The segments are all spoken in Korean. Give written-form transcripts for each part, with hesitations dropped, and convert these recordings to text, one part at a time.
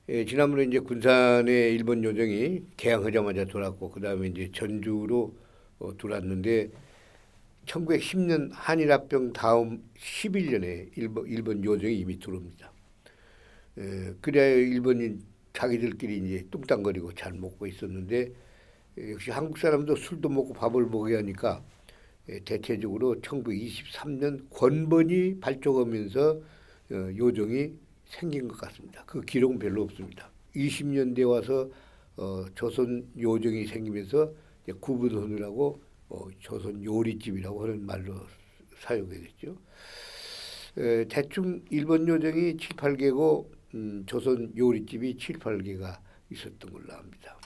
지난번에 이제 군산에 일본 요정이 개항하자마자 돌았고 그다음에 이제 전주로 돌았는데 1910년 한일합병 다음 11년에 일본 요정이 이미 들어옵니다. 그래야 일본인 자기들끼리 이제 뚱땅거리고 잘 먹고 있었는데 역시 한국 사람도 술도 먹고 밥을 먹어야 하니까 대체적으로 1923년 권번이 발족하면서 요정이 생긴 것 같습니다. 그 기록은 별로 없습니다. 20년대 와서 조선 요정이 생기면서 구분하느라고 조선 요리집이라고 하는 말로 사용이 됐죠. 대충 일본 요정이 7, 8개고 조선 요리집이 7, 8개가 있었던 걸로 압니다.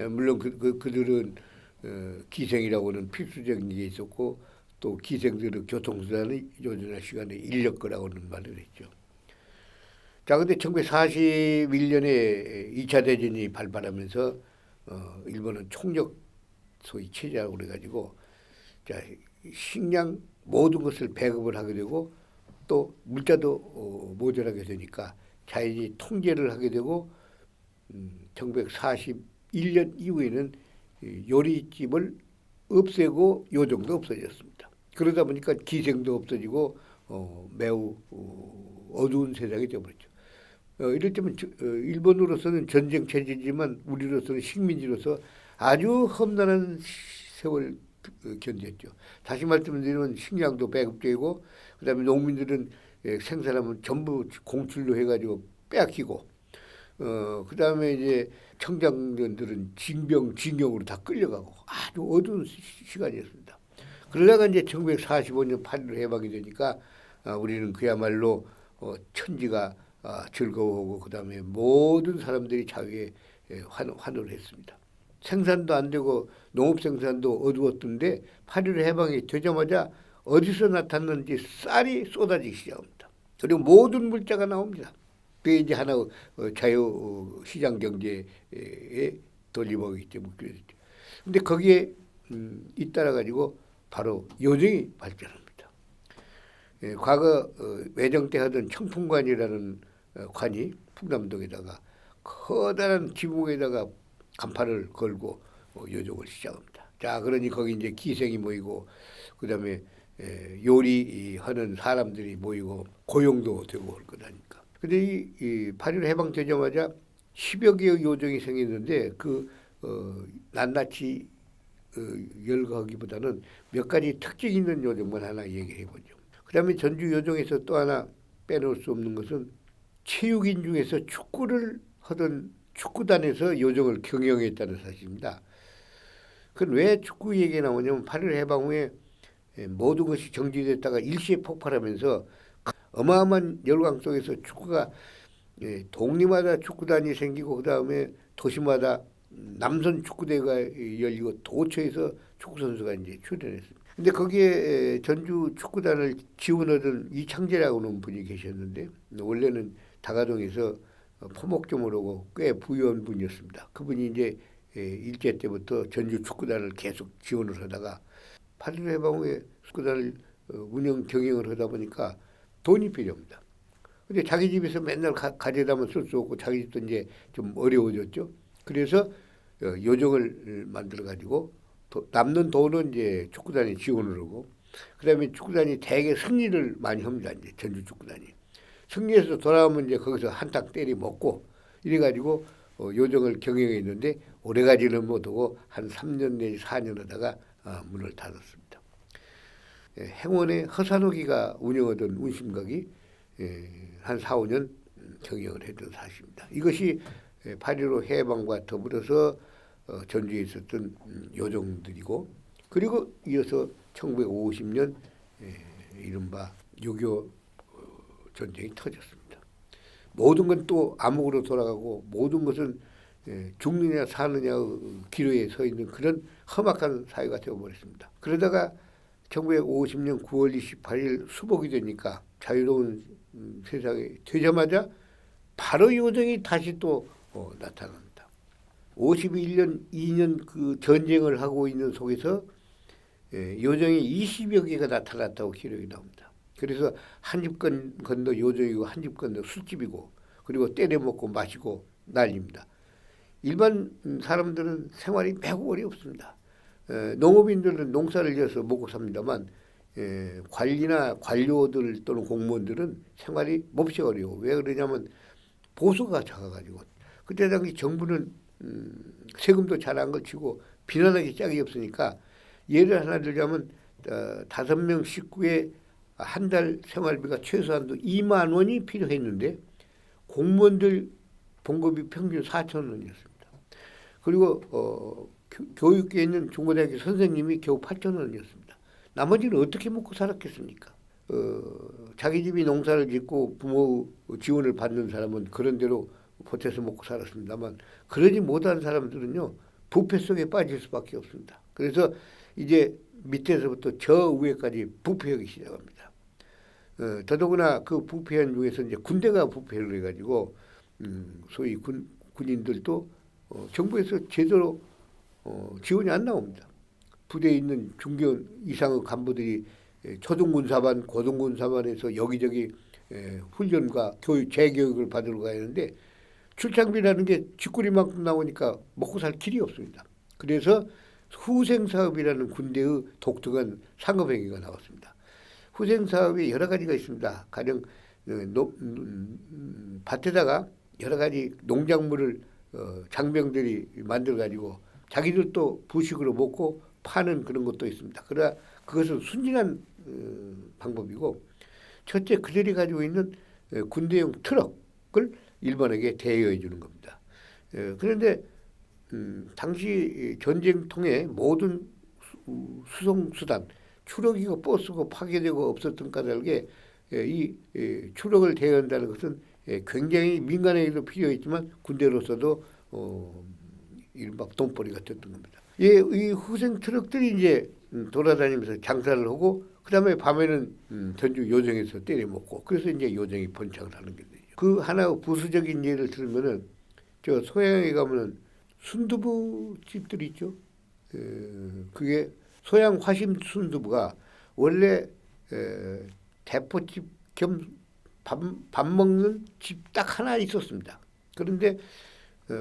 물론 그들은 기생이라고 하는 필수적인 게 있었고 또 기생들은 교통수단을 요전한 시간에 인력거라고 하는 말을 했죠. 자, 근데 1941년에 2차 대전이 발발하면서 일본은 총력 소위 체제라고 그래가지고 자, 식량 모든 것을 배급을 하게 되고 또 물자도 모자라게 되니까 자연히 통제를 하게 되고 1941년 이후에는 요리집을 없애고 요정도 없어졌습니다. 그러다 보니까 기생도 없어지고 매우 어두운 세상이 되어버렸죠. 이럴 때면 일본으로서는 전쟁 체제지만 우리로서는 식민지로서 아주 험난한 세월 견뎠죠. 다시 말씀드리면 식량도 배급되고 그다음에 농민들은 생산하면 전부 공출로 해가지고 빼앗기고 그다음에 이제 청장년들은 징병으로 다 끌려가고 아주 어두운 시간이었습니다. 그러다가 이제 1945년 8.15 해방이 되니까 우리는 그야말로 천지가 즐거워하고 그다음에 모든 사람들이 자유에 환호를 했습니다. 생산도 안 되고 농업 생산도 어두웠던데 8.15 해방이 되자마자 어디서 나타났는지 쌀이 쏟아지기 시작합니다. 그리고 모든 물자가 나옵니다. 그게 이제 하나 자유 시장 경제에 돌림목이기 때문에 그랬죠. 근데 거기에 잇따라 가지고 바로 요정이 발전합니다. 과거 외정 때 하던 청풍관이라는 관이 풍남동에다가 커다란 지붕에다가 간판을 걸고 요정을 시작합니다. 자, 그러니 거기 이제 기생이 모이고 그다음에 요리하는 사람들이 모이고 고용도 되고 할 거다니까. 근데 이 8.15 해방되자마자 10여 개의 요정이 생겼는데 그 낱낱이 열거하기보다는 몇 가지 특징 있는 요정만 하나 얘기해 보죠. 그다음에 전주 요정에서 또 하나 빼놓을 수 없는 것은 체육인 중에서 축구를 하던 축구단에서 요정을 경영했다는 사실입니다. 그건 왜 축구 얘기가 나오냐면 8.15 해방 후에 모든 것이 정지됐다가 일시에 폭발하면서 어마어마한 열광 속에서 축구가 동리마다 축구단이 생기고 그다음에 도시마다 남선 축구대가 열리고 도처에서 축구 선수가 이제 출연했습니다. 근데 거기에 전주 축구단을 지원하던 이창재라고 하는 분이 계셨는데 원래는 다가동에서 포목점을 하고 꽤 부유한 분이었습니다. 그분이 이제 일제 때부터 전주 축구단을 계속 지원을 하다가 8.15 해방 후에 축구단을 운영 경영을 하다 보니까 돈이 필요합니다. 근데 자기 집에서 맨날 가져다만 쓸 수 없고 자기 집도 이제 좀 어려워졌죠. 그래서 요정을 만들어 가지고 남는 돈은 이제 축구단이 지원을 하고 그다음에 축구단이 대개 승리를 많이 합니다. 이제 전주 축구단이 승리해서 돌아오면 이제 거기서 한탕 때리 먹고 이래 가지고 요정을 경영했는데 오래가지는 못하고 한 3년 내지 4년 하다가 문을 닫았습니다. 행원의 허산호기가 운영하던 운심각이 한 4, 5년 경영을 했던 사실입니다. 이것이 8.15 해방과 더불어서 전주에 있었던 요정들이고 그리고 이어서 1950년 이른바 6.25 전쟁이 터졌습니다. 모든 건 또 암흑으로 돌아가고 모든 것은 죽느냐 사느냐 기로에 서 있는 그런 험악한 사회가 되어버렸습니다. 그러다가 1950년 9월 28일 수복이 되니까 자유로운 세상이 되자마자 바로 요정이 다시 또 나타납니다. 51년 2년 그 전쟁을 하고 있는 속에서 요정이 20여 개가 나타났다고 기록이 나옵니다. 그래서 한 집 건너 요정이고 한 집 건너 술집이고 그리고 때려 먹고 마시고 난립니다. 일반 사람들은 생활이 매우 어렵습니다. 농업인들은 농사를 지어서 먹고 삽니다만 관리나 관료들 또는 공무원들은 생활이 몹시 어려워. 왜 그러냐면 보수가 작아가지고 그때 당시 정부는 세금도 잘 안 걸치고 비난하기 짝이 없으니까 예를 하나 들자면 5명 식구의 한 달 생활비가 최소한도 2만 원이 필요했는데 공무원들 봉급이 평균 4천 원이었습니다. 그리고 교육계에 있는 중고등학교 선생님이 겨우 8천 원이었습니다. 나머지는 어떻게 먹고 살았겠습니까? 자기 집이 농사를 짓고 부모 지원을 받는 사람은 그런 대로 보태서 먹고 살았습니다만 그러지 못한 사람들은요 부패 속에 빠질 수밖에 없습니다. 그래서 이제 밑에서부터 저 위에까지 부패하기 시작합니다. 더더구나 그 부패한 중에서 이제 군대가 부패를 해가지고 소위 군인들도 정부에서 제대로 지원이 안 나옵니다. 부대에 있는 중견 이상의 간부들이 초중군사반, 고등군사반에서 여기저기 훈련과 재교육을 받으러 가야 하는데 출장비라는 게 쥐꼬리만큼 나오니까 먹고 살 길이 없습니다. 그래서 후생사업이라는 군대의 독특한 상업행위가 나왔습니다. 후생사업이 여러 가지가 있습니다. 가령 밭에다가 여러 가지 농작물을 장병들이 만들어가지고 자기들도 부식으로 먹고 파는 그런 것도 있습니다. 그러나 그것은 순진한 방법이고 첫째 그들이 가지고 있는 군대용 트럭을 일본에게 대여해 주는 겁니다. 그런데 당시 전쟁통에 모든 수송수단 추락이고 버스고 파괴되고 없었던 까닭에 이 추락을 대여한다는 것은 굉장히 민간에게도 필요했지만 군대로서도 이른바 돈벌이가 됐던 겁니다. 이 후생 트럭들이 이제 돌아다니면서 장사를 하고 그다음에 밤에는 전주 요정에서 때려 먹고 그래서 이제 요정이 번창을 하는 게 되죠. 그 하나 부수적인 예를 들면은 저 소양에 가면은 순두부 집들이 있죠. 그게 소양 화심 순두부가 원래 대포집 겸 밥 먹는 집 딱 하나 있었습니다. 그런데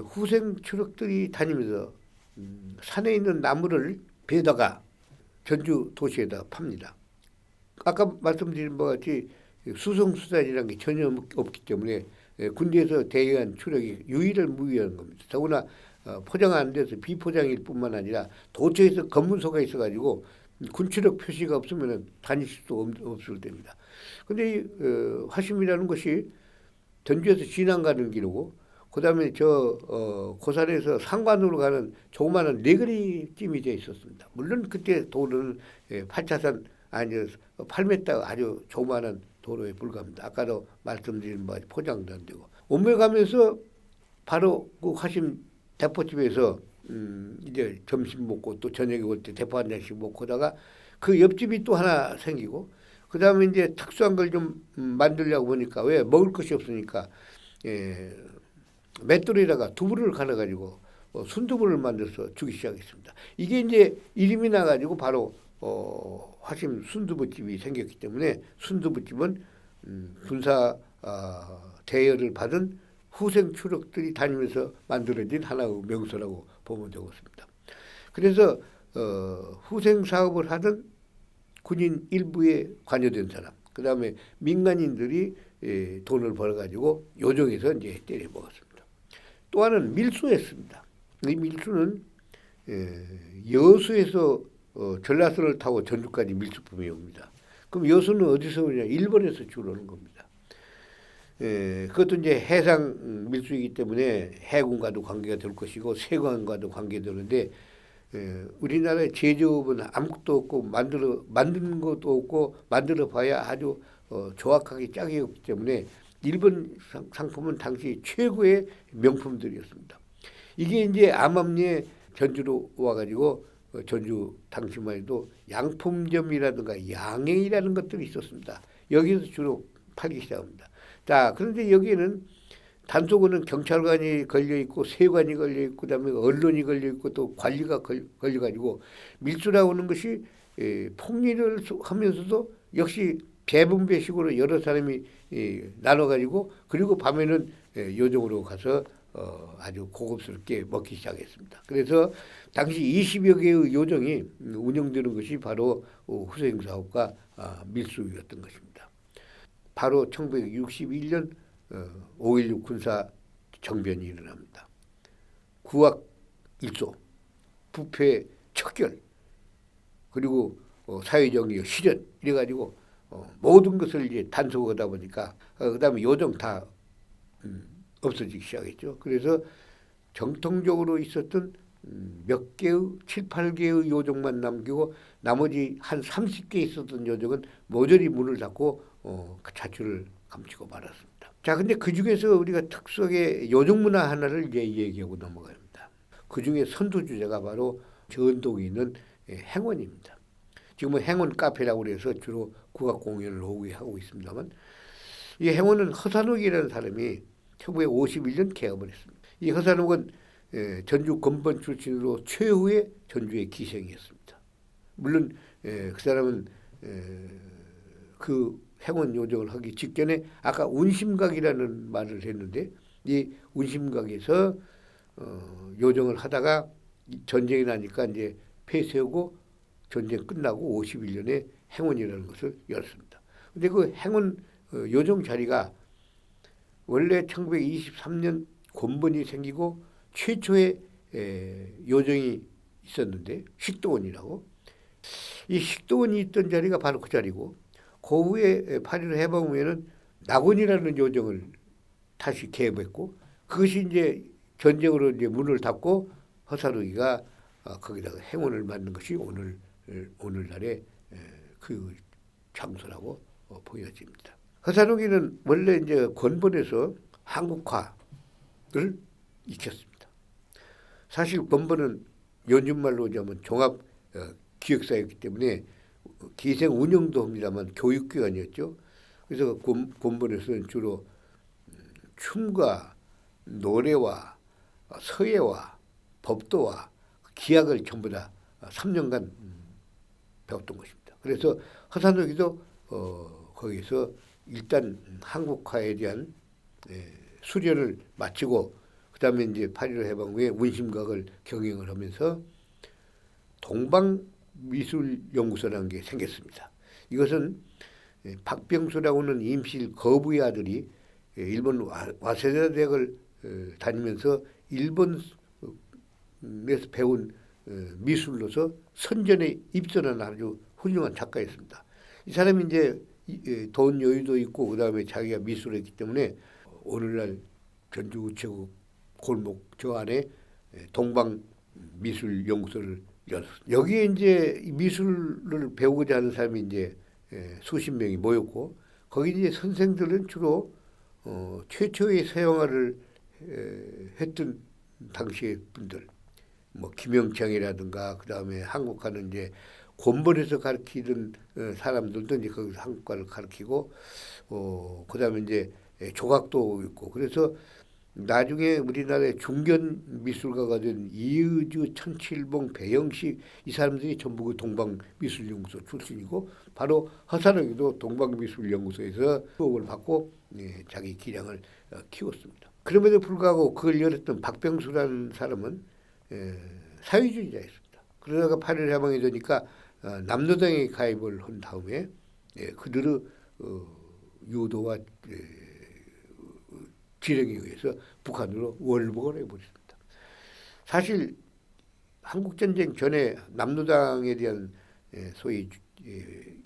후생 트럭들이 다니면서 산에 있는 나무를 베다가 전주 도시에다 팝니다. 아까 말씀드린 바와 같이 수송수단이라는 게 전혀 없기 때문에 군대에서 대여한 추력이 유일을 무의한 겁니다. 더구나 포장 안 돼서 비포장일 뿐만 아니라 도처에서 검문소가 있어가지고 군추력 표시가 없으면 다닐 수도 없을 때입니다. 근데 이 화심이라는 것이 전주에서 진안 가는 길이고 그다음에 고산에서 상관으로 가는 조그마한 네거리쯤이 되어 있었습니다. 물론 그때 도로는 8차선 아니 8m 아주 조그마한 도로에 불과합니다. 아까도 말씀드린 바와 포장도 안 되고 오며 바로 그 화심 대포집에서 이제 점심 먹고 또 저녁에 올 때 대포 한 잔씩 먹고 다가 그 옆집이 또 하나 생기고 그 다음에 이제 특수한 걸 좀 만들려고 보니까 왜 먹을 것이 없으니까 맷돌에다가 두부를 갈아가지고 순두부를 만들어서 주기 시작했습니다. 이게 이제 이름이 나가지고 바로 화심 순두부집이 생겼기 때문에 순두부집은 군사 대여를 받은 후생 추력들이 다니면서 만들어진 하나의 명소라고 보면 되겠습니다. 그래서 후생 사업을 하던 군인 일부에 관여된 사람, 그 다음에 민간인들이 돈을 벌어가지고 요정에서 이제 때려 먹었습니다. 또 하나는 밀수했습니다. 이 밀수는 여수에서 전라선을 타고 전주까지 밀수품이 옵니다. 그럼 여수는 어디서 오냐? 일본에서 주로 오는 겁니다. 그것도 이제 해상 밀수이기 때문에 해군과도 관계가 될 것이고 세관과도 관계되는데 우리나라의 제조업은 아무것도 없고 만드는 것도 없고 만들어 봐야 아주 정확하게 짝이 없기 때문에 일본 상품은 당시 최고의 명품들이었습니다. 이게 이제 암암리에 전주로 와가지고 전주 당시만 해도 양품점이라든가 양행이라는 것들이 있었습니다. 여기서 주로 팔기 시작합니다. 자, 그런데 여기에는 단속은 경찰관이 걸려있고 세관이 걸려있고 그다음에 언론이 걸려있고 또 관리가 걸려가지고 밀수라고 하는 것이 폭리를 하면서도 역시 배분배식으로 여러 사람이 나눠가지고 그리고 밤에는 요정으로 가서 아주 고급스럽게 먹기 시작했습니다. 그래서 당시 20여 개의 요정이 운영되는 것이 바로 후생 사업과 밀수였던 것입니다. 바로 1961년 5.16 군사 정변이 일어납니다. 구악 일소, 부패 척결, 그리고 사회정의 실현 이래가지고 모든 것을 이제 단속하다 보니까 그다음에 요정 다 없어지기 시작했죠. 그래서 정통적으로 있었던 몇 개의 7, 8개의 요정만 남기고 나머지 한 30개 있었던 요정은 모조리 문을 닫고 그 자취를 감추고 말았습니다. 자, 근데 그 중에서 우리가 특수하게 요정 문화 하나를 이제 얘기하고 넘어갑니다. 그 중에 선두주자가 바로 전동에 있는 행원입니다. 지금은 행원 카페라고 해서 주로 국악 공연을 오후에 하고 있습니다만, 이 행원은 허산욱이라는 사람이 1951년 개업을 했습니다. 이 허산욱은 전주 건번 출신으로 최후의 전주의 기생이었습니다. 물론 그 사람은 그 행원 요정을 하기 직전에 아까 운심각이라는 말을 했는데, 이 운심각에서 요정을 하다가 전쟁이 나니까 이제 폐쇄하고 전쟁 끝나고 51년에 행원이라는 것을 열었습니다. 근데 그 행원 요정 자리가 원래 1923년 곤번이 생기고 최초의 요정이 있었는데, 식도원이라고. 이 식도원이 있던 자리가 바로 그 자리고, 그 후에 8.15 해방 후에는 낙원이라는 요정을 다시 개업했고, 그것이 이제 전쟁으로 이제 문을 닫고 허사루기가 거기다가 행원을 만든 것이 오늘날의 그 장소라고 보여집니다. 허사루기는 원래 이제 건번에서 한국화를 익혔습니다. 사실 건번은 요즘말로 하자면 종합 기획사였기 때문에 기생 운영도 합니다만 교육기관이었죠. 그래서 건번에서는 주로 춤과 노래와 서예와 법도와 기학을 전부 다 3년간 배웠던 것입니다. 그래서 허산욱이도 거기서 일단 한국화에 대한 수련을 마치고 그다음에 이제 8.15 해방 후에 운심각을 경영을 하면서 동방미술연구소라는 게 생겼습니다. 이것은 박병수라고는 임실 거부의 아들이 일본 와세다 대학을 다니면서 일본에서 배운 미술로서 선전에 입선한 아주 훌륭한 작가였습니다. 이 사람이 이제 돈 여유도 있고 그다음에 자기가 미술을 했기 때문에 오늘날 전주 우체국 골목 저 안에 동방미술연구소를 열었습니다. 여기에 이제 미술을 배우고자 하는 사람이 이제 수십 명이 모였고, 거기 이제 선생들은 주로 최초의 서양화를 했던 당시의 분들, 뭐 김영창이라든가 그다음에 한국화는 이제 곤번에서 가르치던 사람들도 이제 거기서 한국화를 가르치고, 그다음에 이제 조각도 있고, 그래서 나중에 우리나라의 중견 미술가가 된 이의주, 천칠봉, 배영식 이 사람들이 전부 그 동방미술연구소 출신이고, 바로 허산욱이도 동방미술연구소에서 수업을 받고 자기 기량을 키웠습니다. 그럼에도 불구하고 그걸 열었던 박병수라는 사람은 사회주의자였습니다. 그러다가 8.15 해방이 되니까 남노당에 가입을 한 다음에 그들의 유도와 지령에 의해서 북한으로 월북을 해버렸습니다. 사실 한국전쟁 전에 남노당에 대한 소위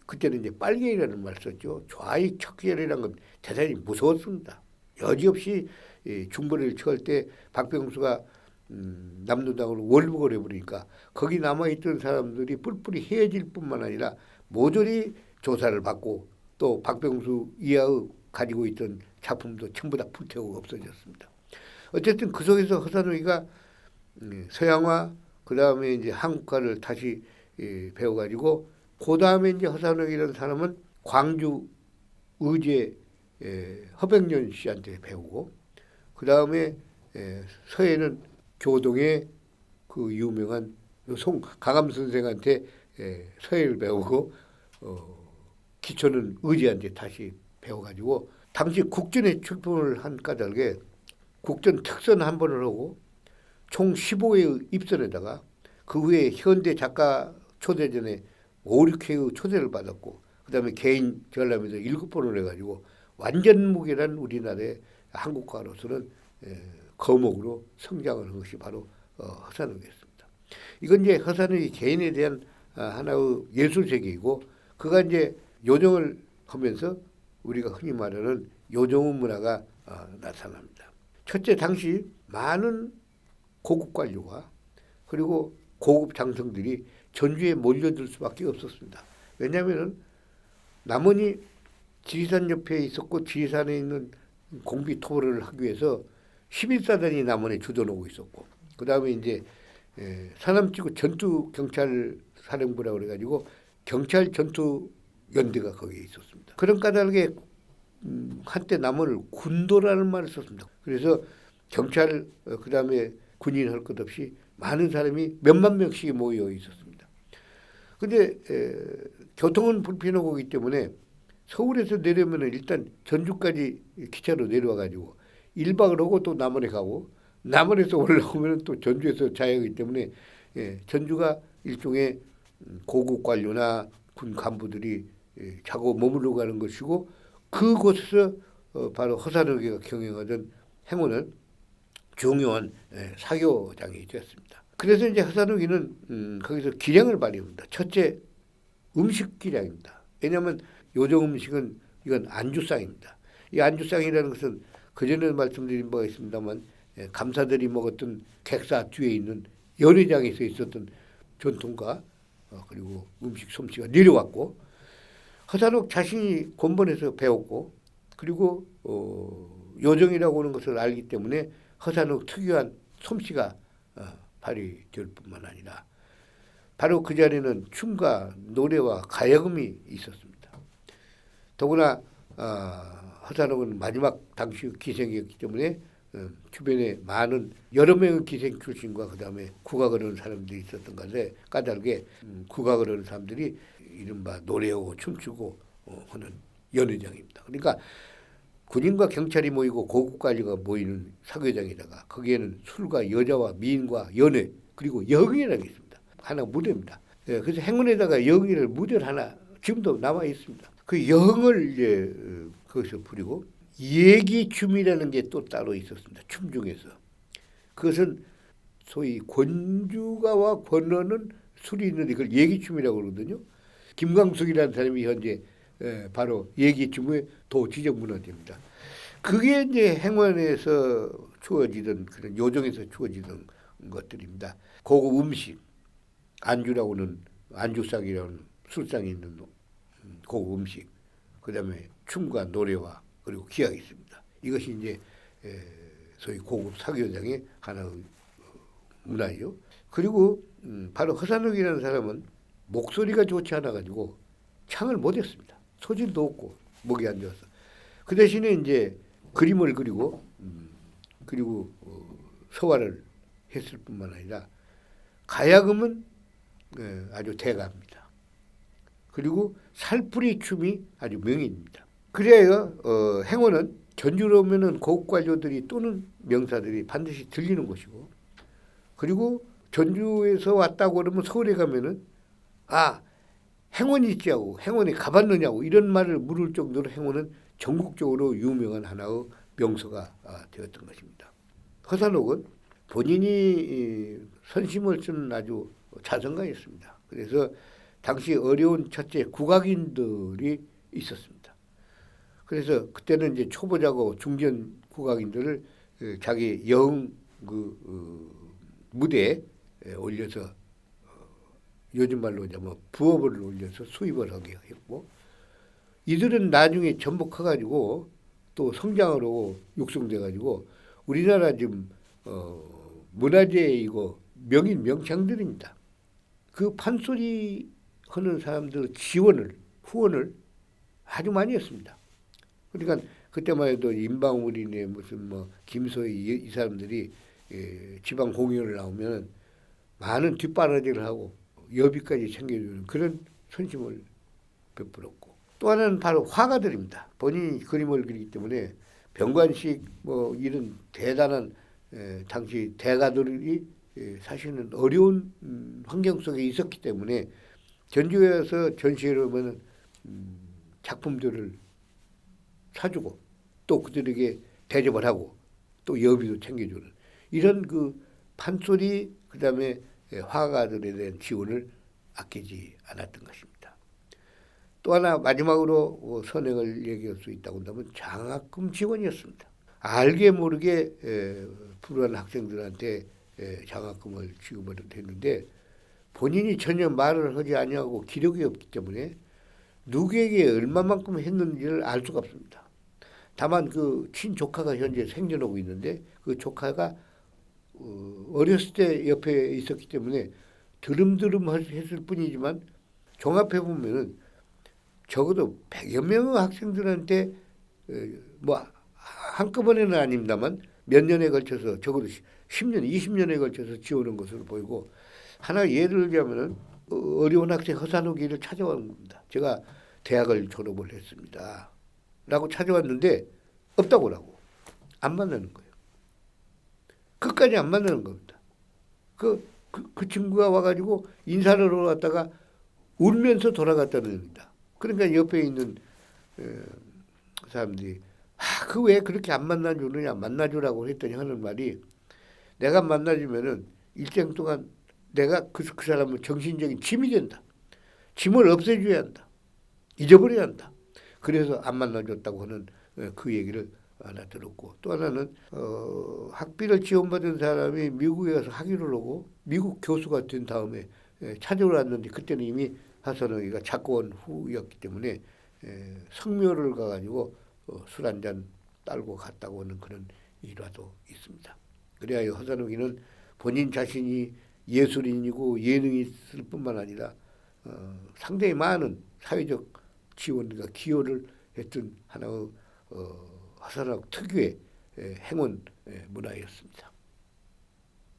그때는 이제 빨갱이라는 말 썼죠. 좌익 척결이라는 건 대단히 무서웠습니다. 여지없이 중벌을 처할 때 박병수가 남노당으로 월북을 해버리니까 거기 남아있던 사람들이 뿔뿔이 헤어질 뿐만 아니라 모조리 조사를 받고 또 박병수 이하의 가지고 있던 작품도 전부 다 불태우고 없어졌습니다. 어쨌든 그 속에서 허산욱이가 서양화 그 다음에 이제 한국화를 다시 배워가지고 그 다음에 이제 허산욱이라는 사람은 광주 의제 허백년 씨한테 배우고 그 다음에 서해는 교동의 그 유명한 강암 선생한테 서예를 배우고 기초는 의제한테 다시 배워가지고 당시 국전에 출품을 한 까닭에 국전 특선 한 번을 하고 총 15회의 입선에다가 그 후에 현대 작가 초대전에 5, 6회의 초대를 받았고 그다음에 개인 전람회도 7번을 해가지고 완전 무결한 우리나라의 한국가로서는 거목으로 성장을 한 것이 바로 허산욱이었습니다. 이건 이제 허산욱이 개인에 대한 하나의 예술 세계이고 그가 이제 요정을 하면서 우리가 흔히 말하는 요정의 문화가 나타납니다. 첫째, 당시 많은 고급 관료가 그리고 고급 장성들이 전주에 몰려들 수밖에 없었습니다. 왜냐하면 남원이 지리산 옆에 있었고 지리산에 있는 공비 토벌을 하기 위해서 11사단이 남원에 주둔하고 있었고 그 다음에 이제 서남지구 전투경찰사령부라고 그래가지고 경찰 전투연대가 거기에 있었습니다. 그런 까닭에 한때 남원을 군도라는 말을 썼습니다. 그래서 경찰 그 다음에 군인 할 것 없이 많은 사람이 몇만 명씩 모여 있었습니다. 근데 교통은 불편하고 그렇기 때문에 서울에서 내려오면 일단 전주까지 기차로 내려와가지고 1박을 하고 또 남원에 가고 남원에서 올라오면 또 전주에서 자야 하기 때문에 전주가 일종의 고급 관료나 군 간부들이 자고 머물러 가는 것이고 그곳에서 바로 허산욱이가 경영하던 행원은 중요한 사교장이 되었습니다. 그래서 이제 허산욱이는 거기서 기량을 발휘합니다. 첫째, 음식 기량입니다. 왜냐하면 요정 음식은 이건 안주상입니다. 이 안주상이라는 것은 그전에 말씀드린 바가 있습니다만 감사들이 먹었던 객사 뒤에 있는 연회장에서 있었던 전통과 그리고 음식 솜씨가 내려왔고 허산욱 자신이 본본에서 배웠고 그리고 요정이라고 하는 것을 알기 때문에 허산욱 특유한 솜씨가 발휘될 뿐만 아니라 바로 그 자리에는 춤과 노래와 가야금이 있었습니다. 더구나 허산욱은 마지막 당시 기생이었기 때문에 주변에 많은 여러 명의 기생 출신과 그 다음에 국악을 하는 사람들이 있었던 것에 까닭에 국악을 하는 사람들이 이른바 노래하고 춤추고 하는 연회장입니다. 그러니까 군인과 경찰이 모이고 고급 관리가 모이는 사교장에다가 거기에는 술과 여자와 미인과 연회 그리고 여흥이라는 게 있습니다. 하나 무대입니다. 그래서 행운에다가 여흥이를 무대를 하나 지금도 남아 있습니다. 그 여흥을 이제 거기서 부리고 얘기춤이라는 게 또 따로 있었습니다. 춤 중에서. 그것은 소위 권주가와 권어는 술이 있는데 그걸 얘기춤이라고 그러거든요. 김광숙이라는 사람이 현재 바로 얘기춤의 도지정문화재입니다. 그게 이제 행원에서 주어지던 그런 요정에서 주어지던 것들입니다. 고급 음식, 안주라고는 안주상이라는 술상이 있는 고급 음식, 그 다음에 춤과 노래와 그리고 기악이 있습니다. 이것이 이제 소위 고급 사교장의 하나의 문화예요. 그리고 바로 허산욱이라는 사람은 목소리가 좋지 않아 가지고 창을 못했습니다. 소질도 없고 목이 안 좋아서. 그 대신에 이제 그림을 그리고 그리고 서화를 했을 뿐만 아니라 가야금은 아주 대가입니다. 그리고 살풀이 춤이 아주 명인입니다. 그래야 행원은 전주로 오면은 고급 관료들이 또는 명사들이 반드시 들리는 곳이고 그리고 전주에서 왔다고 그러면 서울에 가면은 행원이 있지 하고 행원에 가봤느냐고 이런 말을 물을 정도로 행원은 전국적으로 유명한 하나의 명소가 되었던 것입니다. 허산욱은 본인이 선심을 쓰는 아주 자성가였습니다. 그래서 당시 어려운 첫째 국악인들이 있었습니다. 그래서 그때는 이제 초보자고 중견 국악인들을 자기 여흥 무대에 올려서 요즘 말로 하자면 부업을 올려서 수입을 하게 했고 이들은 나중에 전복해가지고 또 성장을 하고 육성돼가지고 우리나라 지금 문화재의 이거 명인 명창들입니다. 그 판소리 하는 사람들 지원을 후원을 아주 많이 했습니다. 그러니까 그때만 해도 임방울이네 무슨 뭐 김소희 이 사람들이 지방 공연을 나오면 많은 뒷바라지를 하고 여비까지 챙겨주는 그런 선심을 베풀었고 또 하나는 바로 화가들입니다. 본인이 그림을 그리기 때문에 병관식 뭐 이런 대단한 당시 대가들이 사실은 어려운 환경 속에 있었기 때문에 전주에 와서 전시회를 오면 작품들을 사주고 또 그들에게 대접을 하고 또 여비도 챙겨주는 이런 그 판소리 그다음에 화가들에 대한 지원을 아끼지 않았던 것입니다. 또 하나 마지막으로 선행을 얘기할 수 있다고 한다면 장학금 지원이었습니다. 알게 모르게 불우한 학생들한테 장학금을 지급을 했는데 본인이 전혀 말을 하지 아니하고 기록이 없기 때문에 누구에게 얼마만큼 했는지를 알 수가 없습니다. 다만 그 친조카가 현재 생존하고 있는데 그 조카가 어렸을 때 옆에 있었기 때문에 드름드름 했을 뿐이지만 종합해 보면은 적어도 100여 명의 학생들한테 뭐 한꺼번에는 아닙니다만 몇 년에 걸쳐서 적어도 10년, 20년에 걸쳐서 지원한 것으로 보이고 하나 예를 들자면은 어려운 학생 허산호기를 찾아온 겁니다. 제가 대학을 졸업을 했습니다. 라고 찾아왔는데 없다고 안 만나는 거예요. 끝까지 안 만나는 겁니다. 그 친구가 와가지고 인사를 하러 왔다가 울면서 돌아갔다는 겁니다. 그러니까 옆에 있는 사람들이 그 왜 그렇게 안 만나주느냐 만나주라고 했더니 하는 말이 내가 만나주면은 일생 동안 내가 그 사람은 정신적인 짐이 된다. 짐을 없애줘야 한다. 잊어버려야 한다. 그래서 안 만나줬다고 하는 그 얘기를 하나 들었고 또 하나는 학비를 지원받은 사람이 미국에 가서 학위를 하고 미국 교수가 된 다음에 찾아오러 왔는데 그때는 이미 하선호기가 작고원 후였기 때문에 성묘를 가가지고 술 한잔 딸고 갔다고 하는 그런 일화도 있습니다. 그래야 허선호기는 본인 자신이 예술인이고 예능이 있을 뿐만 아니라 상당히 많은 사회적 지원과 기여를 했던 하나의 허선호 특유의 행운 문화였습니다.